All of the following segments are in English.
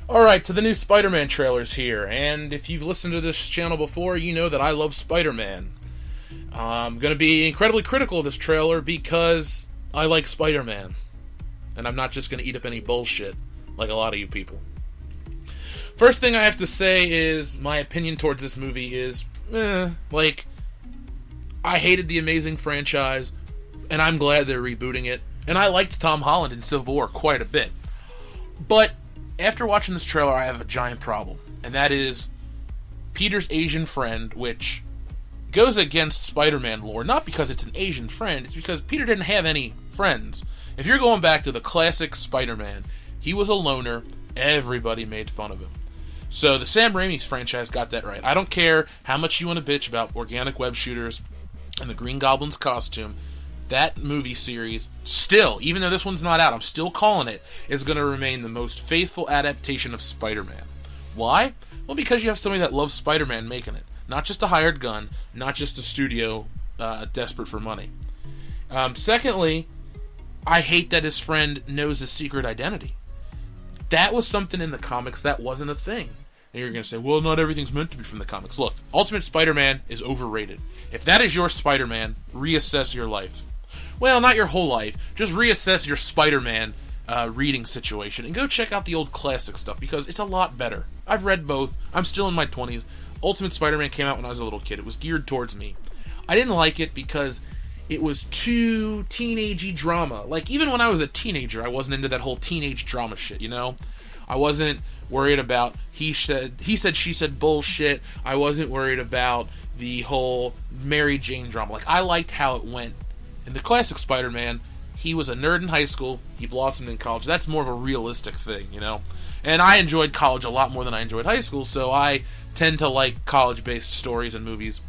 Alright, so the new Spider-Man trailer's here, and if you've listened to this channel before, you know that I love Spider-Man. I'm gonna be incredibly critical of this trailer because I like Spider-Man. And I'm not just gonna eat up any bullshit, like a lot of you people. First thing I have to say is, my opinion towards this movie is, I hated the Amazing franchise, and I'm glad they're rebooting it, and I liked Tom Holland in Civil War quite a bit. But after watching this trailer, I have a giant problem, and that is Peter's Asian friend, which goes against Spider-Man lore, not because it's an Asian friend, it's because Peter didn't have any friends. If you're going back to the classic Spider-Man, he was a loner, everybody made fun of him. So the Sam Raimi franchise got that right. I don't care how much you want to bitch about organic web shooters and the Green Goblin's costume, that movie series, still, even though this one's not out, I'm still calling it, is going to remain the most faithful adaptation of Spider-Man. Why? Well, because you have somebody that loves Spider-Man making it. Not just a hired gun, not just a studio desperate for money. Secondly, I hate that his friend knows his secret identity. That was something in the comics that wasn't a thing. And you're going to say, well, not everything's meant to be from the comics. Look, Ultimate Spider-Man is overrated. If that is your Spider-Man, reassess your life. Well, not your whole life. Just reassess your Spider-Man reading situation and go check out the old classic stuff because it's a lot better. I've read both. I'm still in my 20s. Ultimate Spider-Man came out when I was a little kid. It was geared towards me. I didn't like it because it was too teenagey drama. Like, even when I was a teenager, I wasn't into that whole teenage drama shit, you know? I wasn't worried about he said, she said bullshit. I wasn't worried about the whole Mary Jane drama. Like, I liked how it went. In the classic Spider-Man, he was a nerd in high school, he blossomed in college. That's more of a realistic thing, you know? And I enjoyed college a lot more than I enjoyed high school, so I tend to like college-based stories and movies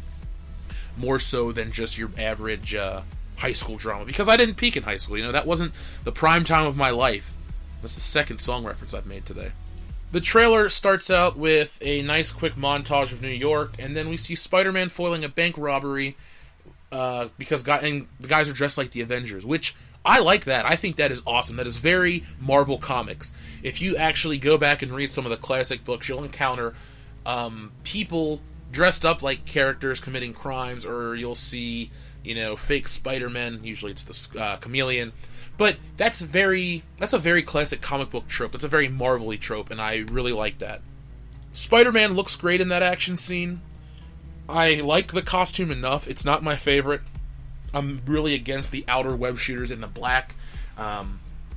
more so than just your average high school drama. Because I didn't peak in high school, you know? That wasn't the prime time of my life. That's the second song reference I've made today. The trailer starts out with a nice quick montage of New York, and then we see Spider-Man foiling a bank robbery because the guys are dressed like the Avengers, which I like that. I think that is awesome. That is very Marvel Comics. If you actually go back and read some of the classic books, you'll encounter people dressed up like characters committing crimes, or you'll see, fake Spider-Men. Usually it's the chameleon. But that's a very classic comic book trope. That's a very Marvel-y trope, and I really like that. Spider-Man looks great in that action scene. I like the costume enough. It's not my favorite. I'm really against the outer web shooters in the black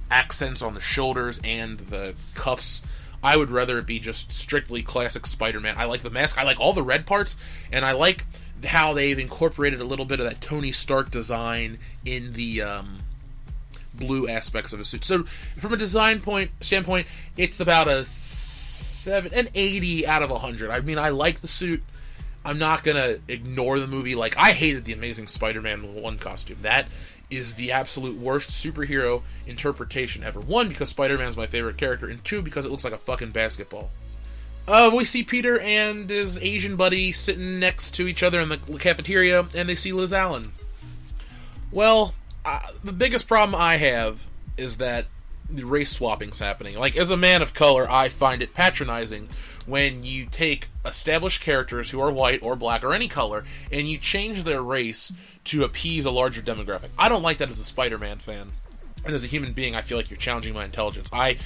accents on the shoulders and the cuffs. I would rather it be just strictly classic Spider-Man. I like the mask. I like all the red parts, and I like how they've incorporated a little bit of that Tony Stark design in the blue aspects of his suit. So, from a design standpoint, it's about an 80 out of 100. I mean, I like the suit. I'm not gonna ignore the movie. Like, I hated the Amazing Spider-Man 1 costume. That is the absolute worst superhero interpretation ever. 1, because Spider-Man's my favorite character, and 2, because it looks like a fucking basketball. We see Peter and his Asian buddy sitting next to each other in the cafeteria, and they see Liz Allen. Well, the biggest problem I have is that the race swapping's happening. Like, as a man of color, I find it patronizing when you take established characters who are white or black or any color, and you change their race to appease a larger demographic. I don't like that as a Spider-Man fan. And as a human being, I feel like you're challenging my intelligence. I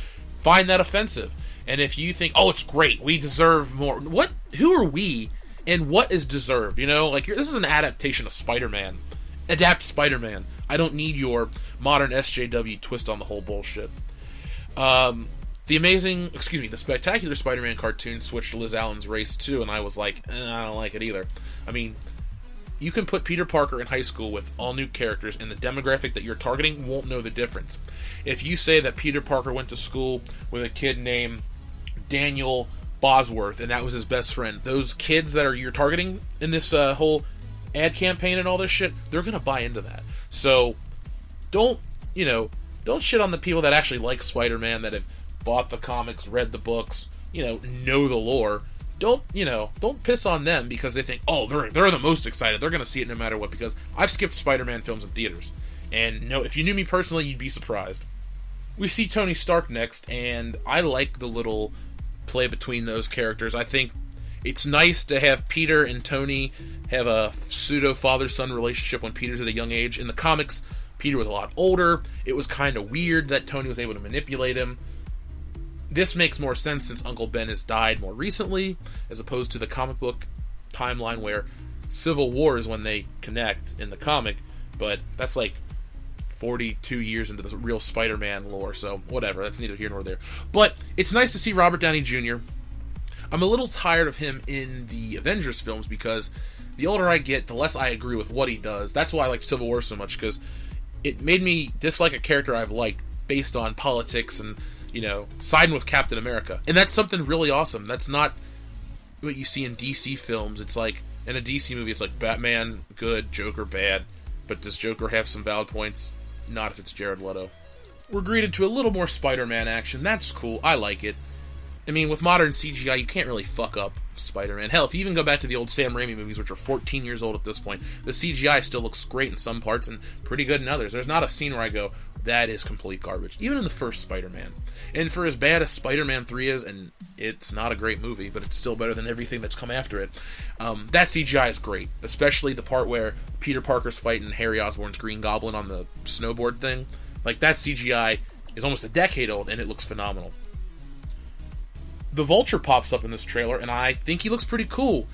find that offensive. And if you think, oh, it's great, we deserve more. Who are we, and what is deserved? Like, this is an adaptation of Spider-Man. Adapt Spider-Man. I don't need your modern SJW twist on the whole bullshit. The Spectacular Spider-Man cartoon switched to Liz Allen's race too, and I was like, I don't like it either. I mean, you can put Peter Parker in high school with all new characters, and the demographic that you're targeting won't know the difference. If you say that Peter Parker went to school with a kid named Daniel Bosworth, and that was his best friend, those kids that you're targeting in this whole ad campaign and all this shit, they're gonna buy into that. So, don't shit on the people that actually like Spider-Man, that have bought the comics, read the books, know the lore. Don't piss on them because they think, oh, they're the most excited. They're going to see it no matter what, because I've skipped Spider-Man films in theaters. And no, if you knew me personally, you'd be surprised. We see Tony Stark next, and I like the little play between those characters. I think it's nice to have Peter and Tony have a pseudo father-son relationship when Peter's at a young age. In the comics, Peter was a lot older. It was kind of weird that Tony was able to manipulate him. This makes more sense since Uncle Ben has died more recently, as opposed to the comic book timeline where Civil War is when they connect in the comic, but that's like 42 years into the real Spider-Man lore, so whatever, that's neither here nor there. But it's nice to see Robert Downey Jr. I'm a little tired of him in the Avengers films because the older I get, the less I agree with what he does. That's why I like Civil War so much, because it made me dislike a character I've liked based on politics and, siding with Captain America. And that's something really awesome. That's not what you see in DC films. It's like, in a DC movie, it's like Batman, good, Joker, bad. But does Joker have some valid points? Not if it's Jared Leto. We're greeted to a little more Spider-Man action. That's cool. I like it. I mean, with modern CGI, you can't really fuck up Spider-Man. Hell, if you even go back to the old Sam Raimi movies, which are 14 years old at this point, the CGI still looks great in some parts and pretty good in others. There's not a scene where I go, that is complete garbage. Even in the first Spider-Man. And for as bad as Spider-Man 3 is, and it's not a great movie, but it's still better than everything that's come after it, that CGI is great. Especially the part where Peter Parker's fighting Harry Osborn's Green Goblin on the snowboard thing. Like, that CGI is almost a decade old, and it looks phenomenal. The Vulture pops up in this trailer, and I think he looks pretty cool.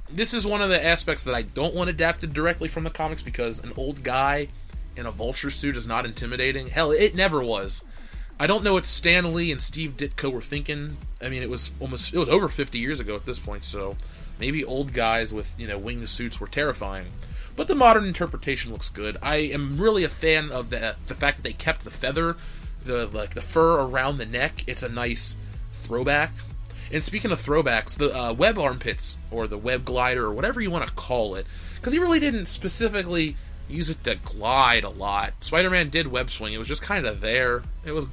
This is one of the aspects that I don't want adapted directly from the comics, because an old guy in a Vulture suit is not intimidating. Hell, it never was. I don't know what Stan Lee and Steve Ditko were thinking. I mean, it was over 50 years ago at this point, so maybe old guys with, winged suits were terrifying. But the modern interpretation looks good. I am really a fan of the fact that they kept the feather, the fur around the neck. It's a nice throwback. And speaking of throwbacks, the web armpits, or the web glider, or whatever you want to call it, because he really didn't specifically use it to glide a lot. Spider-Man did web swing. It was just kind of there. It was,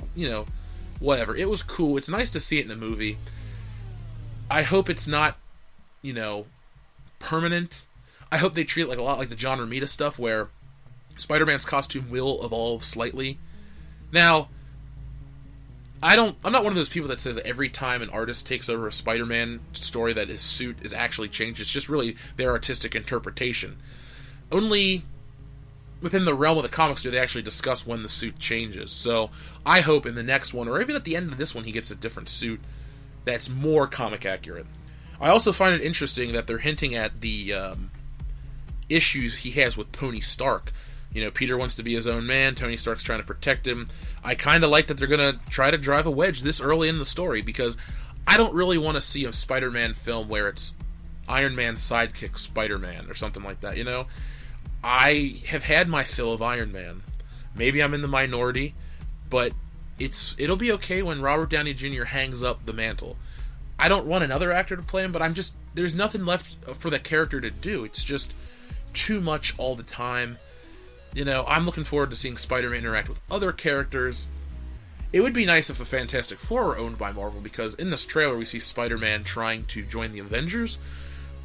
whatever. It was cool. It's nice to see it in the movie. I hope it's not, permanent. I hope they treat it a lot like the John Romita stuff, where Spider-Man's costume will evolve slightly. Now, I'm not one of those people that says every time an artist takes over a Spider-Man story that his suit is actually changed. It's just really their artistic interpretation. Only within the realm of the comics do they actually discuss when the suit changes. So I hope in the next one, or even at the end of this one, he gets a different suit that's more comic accurate. I also find it interesting that they're hinting at the issues he has with Tony Stark. Peter wants to be his own man. Tony Stark's trying to protect him. I kind of like that they're going to try to drive a wedge this early in the story, because I don't really want to see a Spider-Man film where it's Iron Man's sidekick Spider-Man or something like that, I have had my fill of Iron Man. Maybe I'm in the minority, but it'll be okay when Robert Downey Jr. hangs up the mantle. I don't want another actor to play him, but there's nothing left for the character to do. It's just too much all the time. I'm looking forward to seeing Spider-Man interact with other characters. It would be nice if the Fantastic Four were owned by Marvel, because in this trailer we see Spider-Man trying to join the Avengers,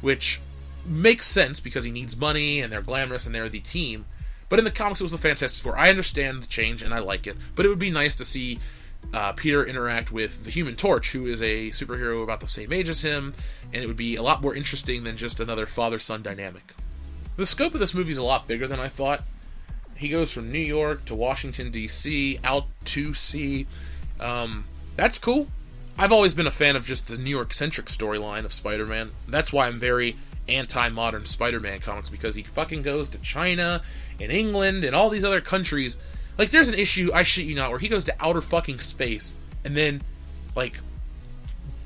which makes sense because he needs money and they're glamorous and they're the team. But in the comics it was the Fantastic Four. I understand the change and I like it, but it would be nice to see Peter interact with the Human Torch, who is a superhero about the same age as him, and it would be a lot more interesting than just another father-son dynamic. The scope of this movie is a lot bigger than I thought. He goes from New York to Washington, D.C., out to sea. That's cool. I've always been a fan of just the New York-centric storyline of Spider-Man. That's why I'm very anti-modern Spider-Man comics, because he fucking goes to China and England and all these other countries. Like, there's an issue, I shit you not, where he goes to outer fucking space and then,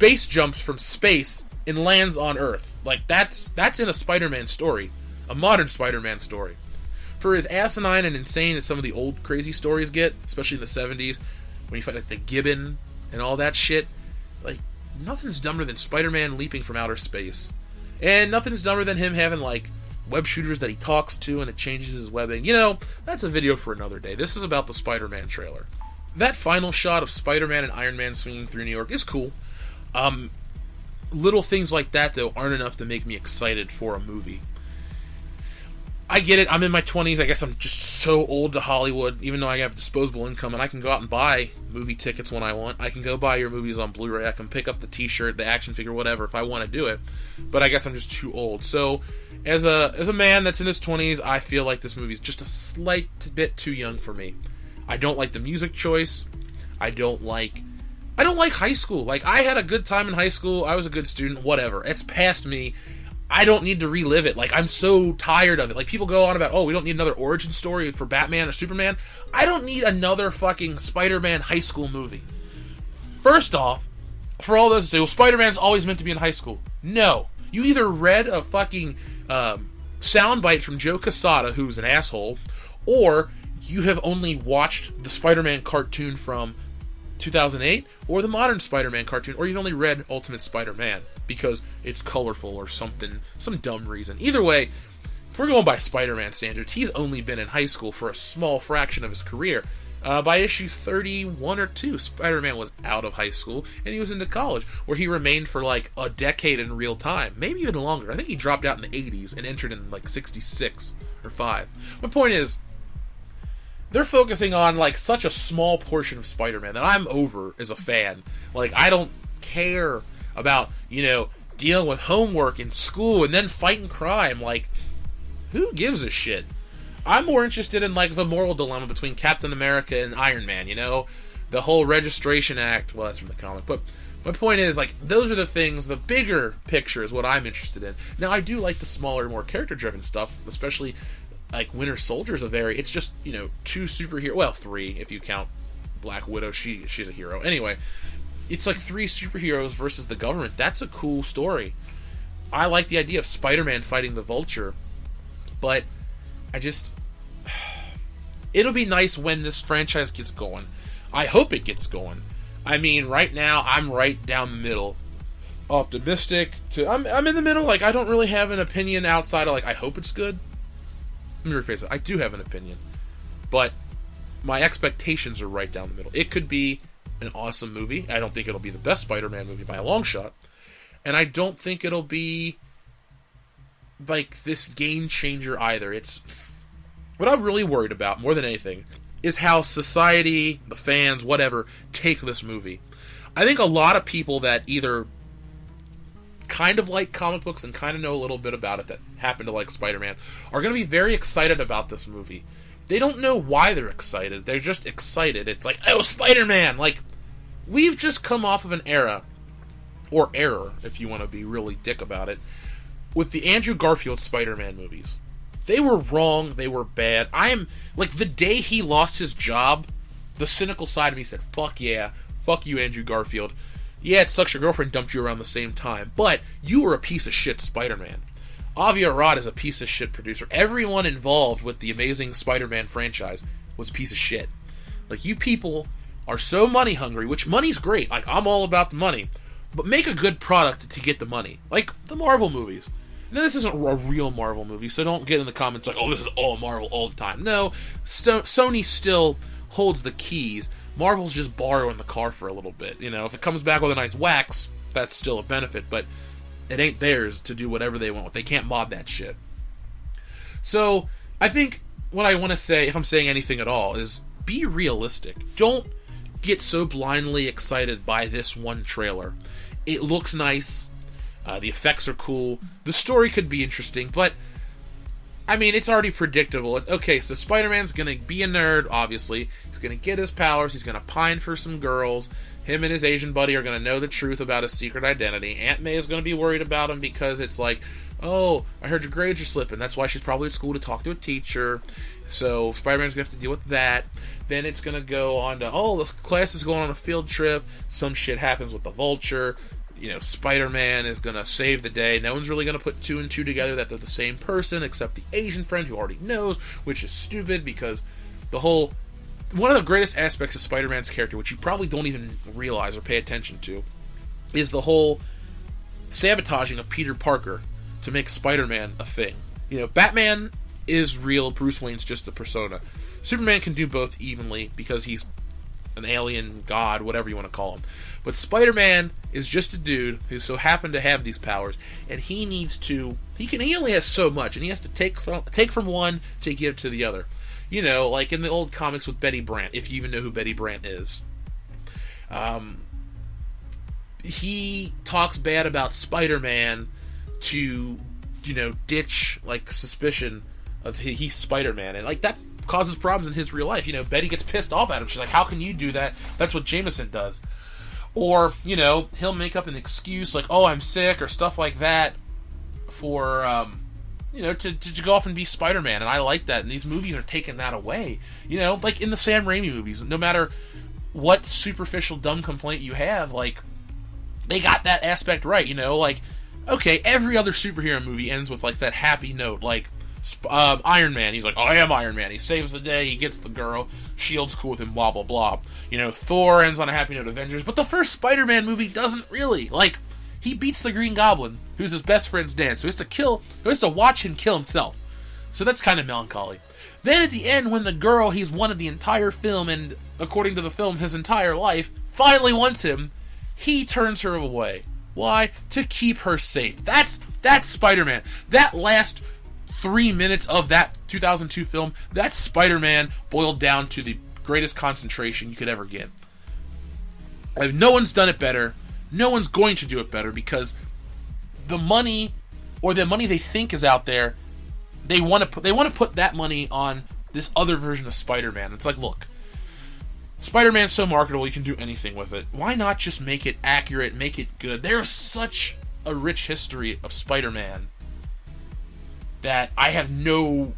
base jumps from space and lands on Earth. Like, that's in a Spider-Man story. A modern Spider-Man story. For as asinine and insane as some of the old crazy stories get, especially in the 70s, when you fight the Gibbon and all that shit, nothing's dumber than Spider-Man leaping from outer space. And nothing's dumber than him having, web shooters that he talks to and it changes his webbing. That's a video for another day. This is about the Spider-Man trailer. That final shot of Spider-Man and Iron Man swinging through New York is cool. Little things like that, though, aren't enough to make me excited for a movie. I get it. I'm in my 20s. I guess I'm just so old to Hollywood, even though I have disposable income and I can go out and buy movie tickets when I want. I can go buy your movies on Blu-ray. I can pick up the t-shirt, the action figure, whatever, if I want to do it. But I guess I'm just too old. So, as a man that's in his 20s, I feel like this movie's just a slight bit too young for me. I don't like the music choice. I don't like high school. Like, I had a good time in high school. I was a good student, whatever. It's past me. I don't need to relive it. Like, I'm so tired of it. Like, people go on about, oh, we don't need another origin story for Batman or Superman. I don't need another fucking Spider-Man high school movie. First off, for all those who say, well, Spider-Man's always meant to be in high school. No. You either read a fucking soundbite from Joe Quesada, who's an asshole, or you have only watched the Spider-Man cartoon from 2008, or the modern Spider-Man cartoon, or you've only read Ultimate Spider-Man because it's colorful or something, some dumb reason. Either way, if we're going by Spider-Man standards, he's only been in high school for a small fraction of his career. By issue 31 or 2, Spider-Man was out of high school, and he was into college, where he remained for like a decade in real time, maybe even longer. I think he dropped out in the 80s and entered in like 66 or 5. My point is, they're focusing on, like, such a small portion of Spider-Man that I'm over as a fan. Like, I don't care about, dealing with homework in school and then fighting crime. Like, who gives a shit? I'm more interested in, like, the moral dilemma between Captain America and Iron Man, The whole Registration Act. Well, that's from the comic. But my point is, like, those are the things, the bigger picture is what I'm interested in. Now, I do like the smaller, more character-driven stuff, especially like Winter Soldier's it's just, 2 superheroes, well, 3 if you count Black Widow, she's a hero. Anyway, it's like 3 superheroes versus the government. That's a cool story. I like the idea of Spider-Man fighting the Vulture, but it'll be nice when this franchise gets going. I hope it gets going. I mean, right now, I'm right down the middle. Optimistic to, I'm in the middle, like, I don't really have an opinion outside of, like, I hope it's good. Let me rephrase it. I do have an opinion, but my expectations are right down the middle. It could be an awesome movie. I don't think it'll be the best Spider-Man movie by a long shot, and I don't think it'll be like this game changer either. It's what I'm really worried about more than anything is how society, the fans, whatever, take this movie. I think a lot of people that either kind of like comic books and kind of know a little bit about it that happen to like Spider-Man are going to be very excited about this movie. They don't know why they're excited. They're just excited. It's like, oh, Spider-Man! Like, we've just come off of an era, or error, if you want to be really dick about it, with the Andrew Garfield Spider-Man movies. They were wrong. They were bad. Like, the day he lost his job, the cynical side of me said, fuck yeah. Fuck you, Andrew Garfield. Yeah, it sucks your girlfriend dumped you around the same time, but you were a piece of shit Spider-Man. Avi Arad is a piece of shit producer. Everyone involved with the Amazing Spider-Man franchise was a piece of shit. Like, you people are so money hungry, which money's great. Like, I'm all about the money. But make a good product to get the money. Like the Marvel movies. Now, this isn't a real Marvel movie, so don't get in the comments like, oh, this is all Marvel all the time. No, Sony still holds the keys. Marvel's just borrowing the car for a little bit. If it comes back with a nice wax, that's still a benefit, but it ain't theirs to do whatever they want with. They can't mod that shit. So, I think what I want to say, if I'm saying anything at all, is be realistic. Don't get so blindly excited by this one trailer. It looks nice. The effects are cool. The story could be interesting, but I mean, it's already predictable. Okay, so Spider-Man's gonna be a nerd, obviously. He's gonna get his powers. He's gonna pine for some girls. Him and his Asian buddy are gonna know the truth about his secret identity. Aunt May is gonna be worried about him because it's like, oh, I heard your grades are slipping. That's why she's probably at school to talk to a teacher. So Spider-Man's gonna have to deal with that. Then it's gonna go on to, oh, the class is going on a field trip. Some shit happens with the Vulture. Spider-Man is going to save the day. No one's really going to put 2 and 2 together that they're the same person, except the Asian friend who already knows, which is stupid because one of the greatest aspects of Spider-Man's character, which you probably don't even realize or pay attention to, is the whole sabotaging of Peter Parker to make Spider-Man a thing. Batman is real, Bruce Wayne's just a persona. Superman can do both evenly because he's an alien god, whatever you want to call him. But Spider-Man is just a dude who so happened to have these powers, and he needs to. He only has so much, and he has to take from one to give to the other. You know, like in the old comics with Betty Brant, if you even know who Betty Brant is. He talks bad about Spider-Man to, you know, ditch, like, suspicion of he's Spider-Man. And, like, that causes problems in his real life. You know, Betty gets pissed off at him. She's like, how can you do that? That's what Jameson does. Or, you know, he'll make up an excuse like, oh, I'm sick, or stuff like that for, you know, to go off and be Spider-Man. And I like that. And these movies are taking that away. You know, like in the Sam Raimi movies, no matter what superficial dumb complaint you have, like, they got that aspect right, you know? Like, okay, every other superhero movie ends with, like, that happy note, like, Iron Man, he's like, oh, I am Iron Man, he saves the day, he gets the girl, Shield's cool with him, blah, blah, blah. You know, Thor ends on a happy note, Avengers, but the first Spider-Man movie doesn't really. Like, he beats the Green Goblin, who's his best friend's dad, so he has to watch him kill himself. So that's kind of melancholy. Then at the end, when the girl he's wanted the entire film, and according to the film, his entire life, finally wants him, he turns her away. Why? To keep her safe. That's Spider-Man. That last 3 minutes of that 2002 film, that's Spider-Man boiled down to the greatest concentration you could ever get. No one's done it better. No one's going to do it better because the money they think is out there, they want to put that money on this other version of Spider-Man. It's like, look, Spider-Man's so marketable, you can do anything with it. Why not just make it accurate, make it good? There's such a rich history of Spider-Man that I don't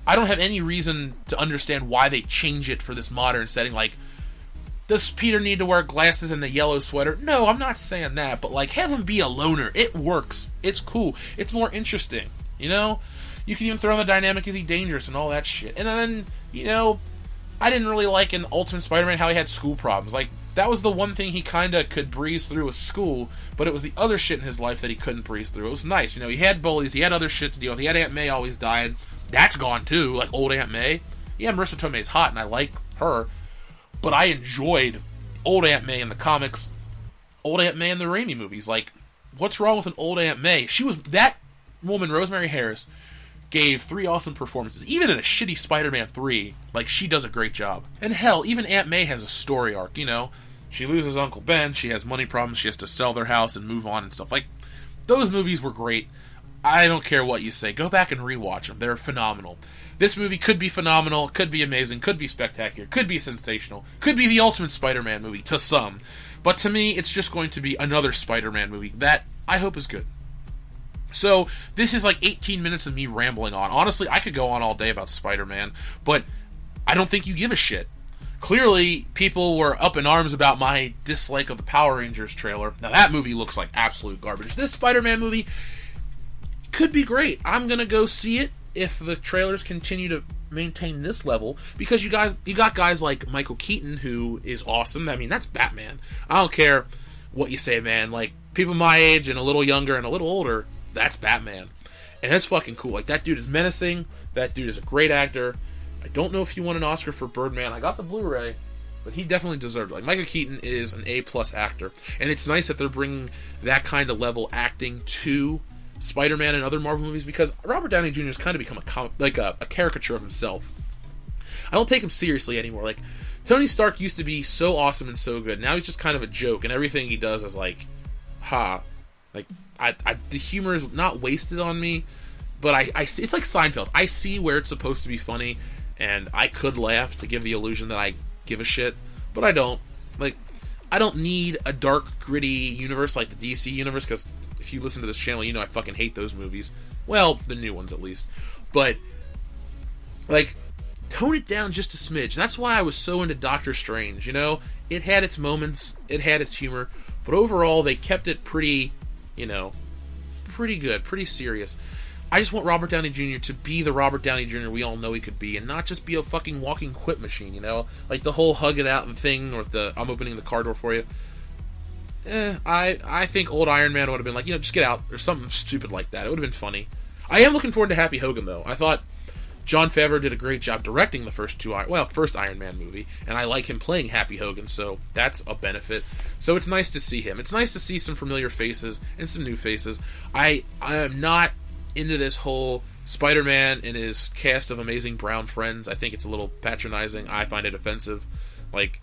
have any reason to understand why they change it for this modern setting. Like, does Peter need to wear glasses and the yellow sweater? No, I'm not saying that, but, like, have him be a loner. It works. It's cool. It's more interesting, you know? You can even throw in the dynamic, is he dangerous and all that shit. And then, you know, I didn't really like in Ultimate Spider-Man how he had school problems. Like, that was the one thing he kind of could breeze through with school, but it was the other shit in his life that he couldn't breeze through. It was nice, you know, he had bullies, he had other shit to deal with. He had Aunt May always dying. That's gone too, like old Aunt May. Yeah, Marissa Tomei's hot, and I like her, but I enjoyed old Aunt May in the comics, old Aunt May in the Raimi movies. Like, what's wrong with an old Aunt May? That woman, Rosemary Harris, gave 3 awesome performances. Even in a shitty Spider-Man 3, like, she does a great job. And hell, even Aunt May has a story arc, you know? She loses Uncle Ben, she has money problems, she has to sell their house and move on and stuff. Like, those movies were great. I don't care what you say. Go back and rewatch them. They're phenomenal. This movie could be phenomenal, could be amazing, could be spectacular, could be sensational, could be the ultimate Spider-Man movie to some. But to me, it's just going to be another Spider-Man movie that I hope is good. So, this is like 18 minutes of me rambling on. Honestly, I could go on all day about Spider-Man, but I don't think you give a shit. Clearly, people were up in arms about my dislike of the Power Rangers trailer. Now, that movie looks like absolute garbage. This Spider-Man movie could be great. I'm going to go see it if the trailers continue to maintain this level, because you got guys like Michael Keaton, who is awesome. I mean, that's Batman. I don't care what you say, man. Like, people my age and a little younger and a little older, that's Batman. And that's fucking cool. Like, that dude is menacing. That dude is a great actor. I don't know if he won an Oscar for Birdman. I got the Blu-ray, but he definitely deserved it. Like, Michael Keaton is an A-plus actor. And it's nice that they're bringing that kind of level acting to Spider-Man and other Marvel movies, because Robert Downey Jr. has kind of become a caricature of himself. I don't take him seriously anymore. Like, Tony Stark used to be so awesome and so good. Now he's just kind of a joke, and everything he does is like, ha. Like, the humor is not wasted on me, but I see, it's like Seinfeld. I see where it's supposed to be funny, and I could laugh to give the illusion that I give a shit, but I don't. Like, I don't need a dark, gritty universe like the DC universe, because if you listen to this channel, you know I fucking hate those movies. Well, the new ones at least. But, like, tone it down just a smidge. That's why I was so into Doctor Strange, you know? It had its moments, it had its humor, but overall they kept it pretty, you know, pretty good, pretty serious. I just want Robert Downey Jr. to be the Robert Downey Jr. we all know he could be, and not just be a fucking walking quip machine, you know? Like the whole hug it out thing, or the I'm opening the car door for you. I think old Iron Man would have been like, you know, just get out, or something stupid like that. It would have been funny. I am looking forward to Happy Hogan, though. I thought Jon Favreau did a great job directing the first Iron Man movie, and I like him playing Happy Hogan, so that's a benefit. So it's nice to see him. It's nice to see some familiar faces and some new faces. I am not into this whole Spider-Man and his cast of amazing brown friends. I think it's a little patronizing. I find it offensive. Like,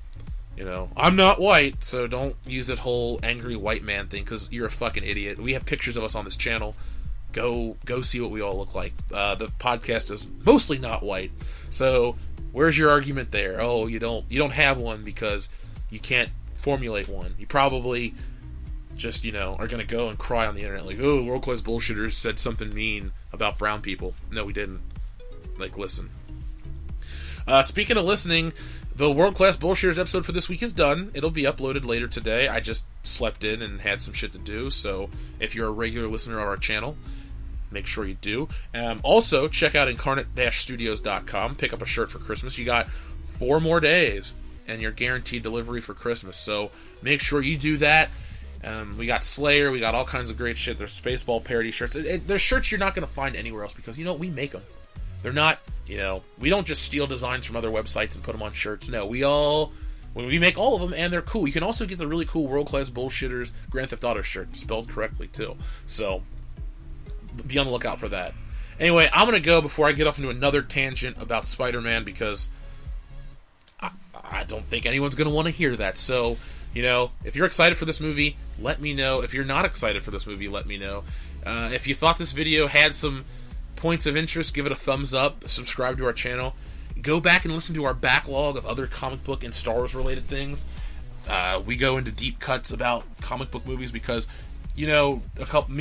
I'm not white, so don't use that whole angry white man thing, because you're a fucking idiot. We have pictures of us on this channel. Go see what we all look like. The podcast is mostly not white, so where's your argument there? Oh, you don't have one because you can't formulate one. You probably just are gonna go and cry on the internet like, oh, World Class Bullshitters said something mean about brown people. No, we didn't. Like, listen. Speaking of listening, the World Class Bullshitters episode for this week is done. It'll be uploaded later today. I just slept in and had some shit to do, so if you're a regular listener of our channel, make sure you do. Also, check out incarnate-studios.com. Pick up a shirt for Christmas. You got 4 more days, and you're guaranteed delivery for Christmas, so make sure you do that. We got Slayer. We got all kinds of great shit. There's Spaceball parody shirts. There's shirts you're not going to find anywhere else because, we make them. They're not, we don't just steal designs from other websites and put them on shirts. No, we make all of them, and they're cool. You can also get the really cool World Class Bullshitters Grand Theft Auto shirt, spelled correctly, too. So, be on the lookout for that. Anyway, I'm going to go before I get off into another tangent about Spider-Man, because I don't think anyone's going to want to hear that. So, if you're excited for this movie, let me know. If you're not excited for this movie, let me know. If you thought this video had some points of interest, give it a thumbs up, subscribe to our channel, go back and listen to our backlog of other comic book and Star Wars related things. We go into deep cuts about comic book movies because, me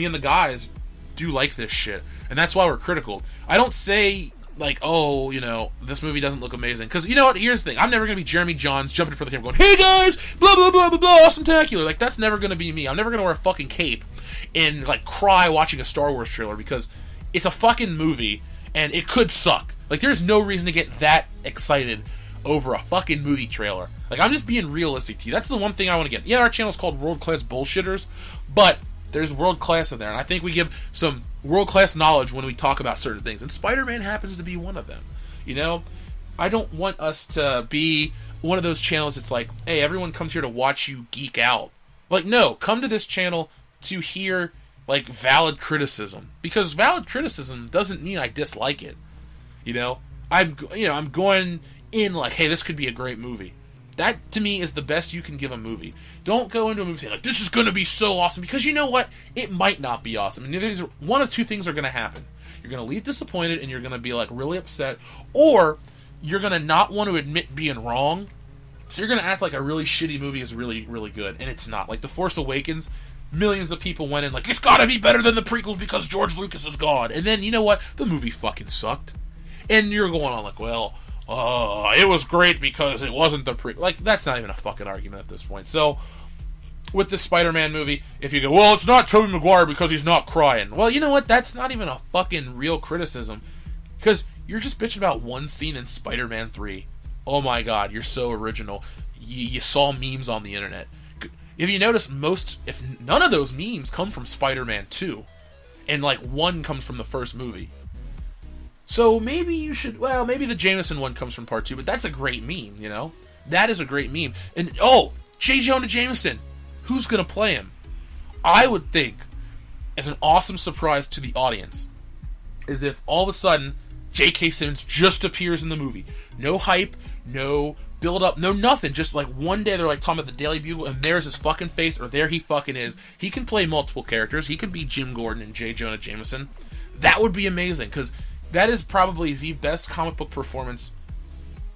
and the guys do like this shit, and that's why we're critical. I don't say, like, oh, this movie doesn't look amazing, because you know what, here's the thing, I'm never going to be Jeremy Jahns jumping for the camera going, hey guys, blah blah blah blah blah, awesome-tacular. Like, that's never going to be me. I'm never going to wear a fucking cape and, like, cry watching a Star Wars trailer, because it's a fucking movie, and it could suck. Like, there's no reason to get that excited over a fucking movie trailer. Like, I'm just being realistic to you. That's the one thing I want to get. Yeah, our channel's called World Class Bullshitters, but there's world class in there, and I think we give some world class knowledge when we talk about certain things, and Spider-Man happens to be one of them. I don't want us to be one of those channels that's like, hey, everyone comes here to watch you geek out. Like, no, come to this channel to hear, like, valid criticism, because valid criticism doesn't mean I dislike it. I'm going in like, hey, this could be a great movie. That, to me, is the best you can give a movie. Don't go into a movie saying, like, this is going to be so awesome, because you know what? It might not be awesome. And one of two things are going to happen. You're going to leave disappointed, and you're going to be, like, really upset, or you're going to not want to admit being wrong, so you're going to act like a really shitty movie is really, really good, and it's not. Like, The Force Awakens, millions of people went in like, it's got to be better than the prequels because George Lucas is gone. And then, you know what? The movie fucking sucked. And you're going on like, well, it was great because it wasn't the Like, that's not even a fucking argument at this point. So, with the Spider-Man movie, if you go, well, it's not Tobey Maguire because he's not crying. Well, you know what? That's not even a fucking real criticism. Because you're just bitching about one scene in Spider-Man 3. Oh my god, you're so original. You saw memes on the internet. If you notice, if none of those memes come from Spider-Man 2, and like one comes from the first movie. So maybe you should, maybe the Jameson one comes from part 2, but that's a great meme, That is a great meme. And, J. Jonah Jameson, who's going to play him? I would think, as an awesome surprise to the audience, is if all of a sudden, J.K. Simmons just appears in the movie. No hype, no build up, no nothing. Just like one day they're like talking about the Daily Bugle, and there's his fucking face, or there he fucking is. He can play multiple characters. He can be Jim Gordon and J. Jonah Jameson. That would be amazing, because that is probably the best comic book performance,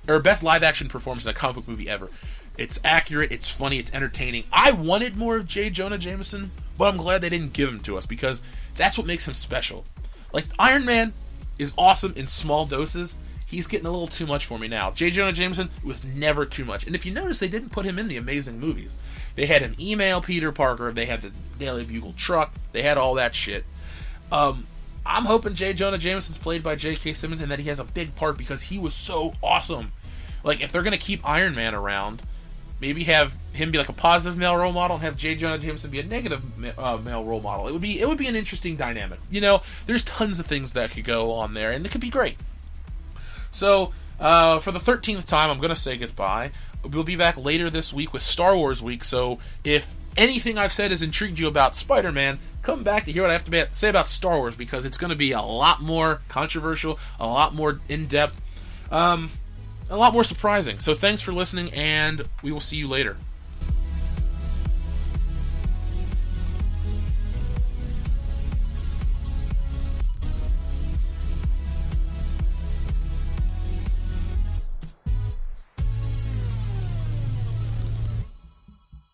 or best live action performance in a comic book movie ever. It's accurate, it's funny, it's entertaining. I wanted more of J. Jonah Jameson, but I'm glad they didn't give him to us, because that's what makes him special. Like, Iron Man is awesome in small doses. He's getting a little too much for me now. J. Jonah Jameson was never too much. And if you notice, they didn't put him in the Amazing movies. They had him email Peter Parker, they had the Daily Bugle truck, they had all that shit. I'm hoping J. Jonah Jameson's played by J.K. Simmons and that he has a big part, because he was so awesome. Like, if they're going to keep Iron Man around, maybe have him be like a positive male role model and have J. Jonah Jameson be a negative male role model. It would be an interesting dynamic. There's tons of things that could go on there, and it could be great. So, for the 13th time, I'm going to say goodbye. We'll be back later this week with Star Wars Week, so if anything I've said has intrigued you about Spider-Man, come back to hear what I have to say about Star Wars, because it's going to be a lot more controversial, a lot more in-depth, a lot more surprising. So thanks for listening, and we will see you later.